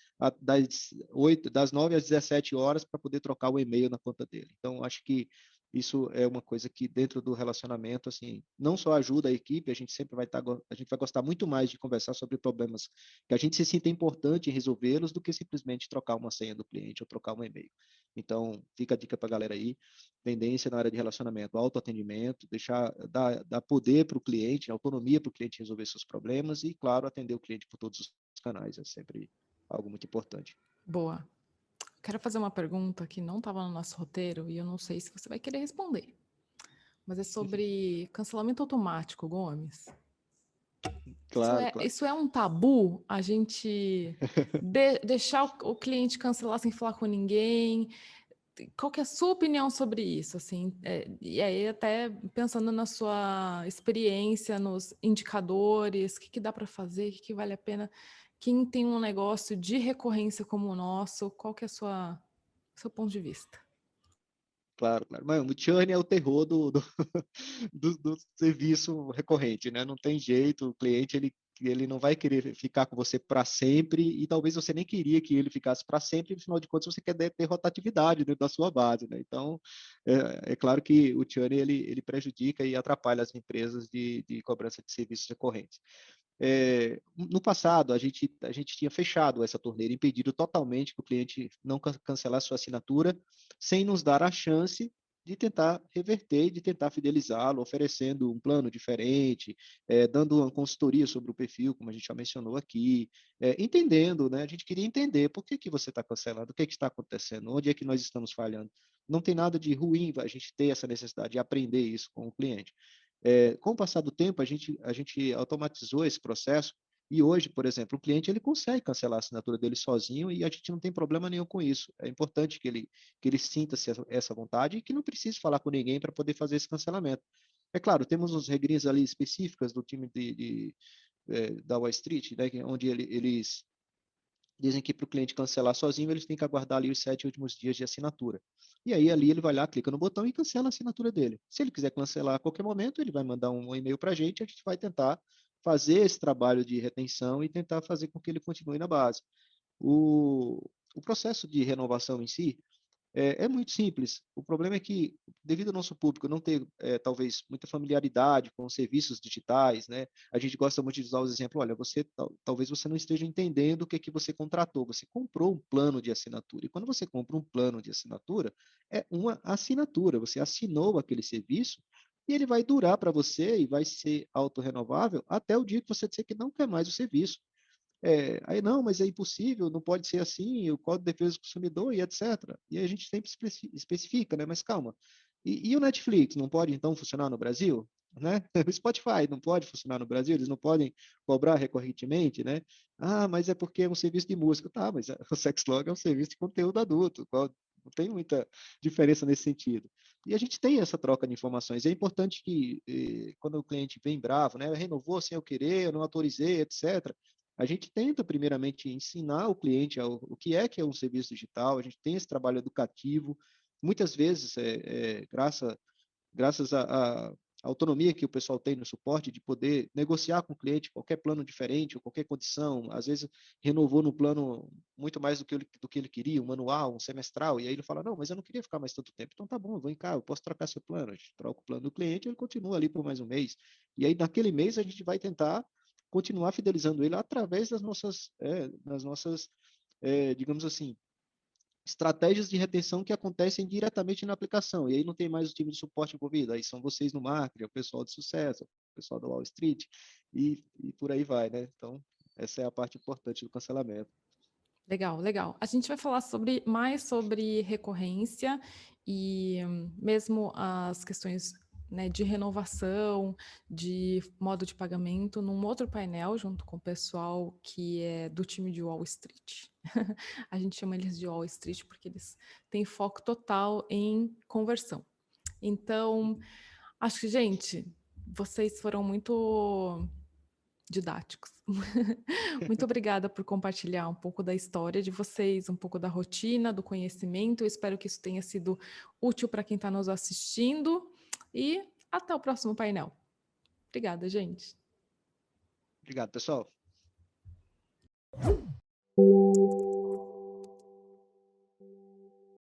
das 9 às 17 horas para poder trocar o e-mail na conta dele. Então, acho que isso é uma coisa que dentro do relacionamento, assim, não só ajuda a equipe, a gente vai gostar muito mais de conversar sobre problemas que a gente se sinta importante em resolvê-los do que simplesmente trocar uma senha do cliente ou trocar um e-mail. Então, fica a dica para a galera aí, tendência na área de relacionamento, autoatendimento, dar poder para o cliente, autonomia para o cliente resolver seus problemas e, claro, atender o cliente por todos os canais, é sempre algo muito importante. Boa. Quero fazer uma pergunta que não estava no nosso roteiro e eu não sei se você vai querer responder. Mas é sobre cancelamento automático, Gomes. Claro, claro. Isso é um tabu? A gente deixar o cliente cancelar sem falar com ninguém? qual que é a sua opinião sobre isso? Assim, e aí, até pensando na sua experiência, nos indicadores, o que dá para fazer, o que vale a pena? Quem tem um negócio de recorrência como o nosso, qual que é seu ponto de vista? Claro, claro. Mas o churn é o terror do serviço recorrente, né? Não tem jeito, o cliente ele não vai querer ficar com você para sempre e talvez você nem queria que ele ficasse para sempre, e, afinal de contas você quer ter rotatividade dentro da sua base, né? Então, é claro que o churn ele prejudica e atrapalha as empresas de cobrança de serviços recorrentes. No passado, a gente tinha fechado essa torneira, impedido totalmente que o cliente não cancelasse sua assinatura, sem nos dar a chance de tentar reverter, de tentar fidelizá-lo, oferecendo um plano diferente, dando uma consultoria sobre o perfil, como a gente já mencionou aqui, entendendo, né? A gente queria entender por que você está cancelando, o que está acontecendo, onde é que nós estamos falhando. Não tem nada de ruim a gente ter essa necessidade de aprender isso com o cliente. Com o passar do tempo, a gente automatizou esse processo e hoje, por exemplo, o cliente ele consegue cancelar a assinatura dele sozinho e a gente não tem problema nenhum com isso. É importante que ele sinta-se essa vontade e que não precise falar com ninguém para poder fazer esse cancelamento. É claro, temos uns regrinhas ali específicas do time da Wall Street, né, onde eles dizem que para o cliente cancelar sozinho, eles têm que aguardar ali os 7 últimos dias de assinatura. E aí, ali, ele vai lá, clica no botão e cancela a assinatura dele. Se ele quiser cancelar a qualquer momento, ele vai mandar um e-mail para a gente vai tentar fazer esse trabalho de retenção e tentar fazer com que ele continue na base. O processo de renovação em si, é muito simples. O problema é que, devido ao nosso público não ter, talvez, muita familiaridade com os serviços digitais, né? A gente gosta muito de usar os exemplos, olha, talvez você não esteja entendendo o que você contratou. Você comprou um plano de assinatura. E quando você compra um plano de assinatura, é uma assinatura. Você assinou aquele serviço e ele vai durar para você e vai ser autorrenovável até o dia que você disser que não quer mais o serviço. Aí não, mas é impossível, não pode ser assim, o Código de Defesa do Consumidor e etc. E aí a gente sempre especifica, né? Mas calma. E o Netflix não pode então funcionar no Brasil? Né? O Spotify não pode funcionar no Brasil, eles não podem cobrar recorrentemente, né? Ah, mas é porque é um serviço de música. Tá, mas o Sexlog é um serviço de conteúdo adulto, não tem muita diferença nesse sentido. E a gente tem essa troca de informações. É importante que, quando o cliente vem bravo, né? Renovou sem eu querer, eu não autorizei, etc. A gente tenta, primeiramente, ensinar o cliente o que é um serviço digital, a gente tem esse trabalho educativo, muitas vezes, graças à autonomia que o pessoal tem no suporte, de poder negociar com o cliente qualquer plano diferente ou qualquer condição, às vezes renovou no plano muito mais do que ele queria, um anual, um semestral, e aí ele fala, não, mas eu não queria ficar mais tanto tempo, então tá bom, vem cá, eu posso trocar seu plano, a gente troca o plano do cliente, ele continua ali por mais um mês, e aí naquele mês a gente vai tentar continuar fidelizando ele através das nossas, digamos assim, estratégias de retenção que acontecem diretamente na aplicação. E aí não tem mais o time de suporte envolvido, aí são vocês no marketing, o pessoal de sucesso, o pessoal da Wall Street, e por aí vai, né? Então, essa é a parte importante do cancelamento. Legal, legal. A gente vai falar mais sobre recorrência e mesmo as questões, né, de renovação, de modo de pagamento, num outro painel, junto com o pessoal que é do time de Wall Street. A gente chama eles de Wall Street porque eles têm foco total em conversão. Então, acho que, gente, vocês foram muito didáticos. Muito obrigada por compartilhar um pouco da história de vocês, um pouco da rotina, do conhecimento. Eu espero que isso tenha sido útil para quem está nos assistindo e até o próximo painel. Obrigada, gente. Obrigado, pessoal.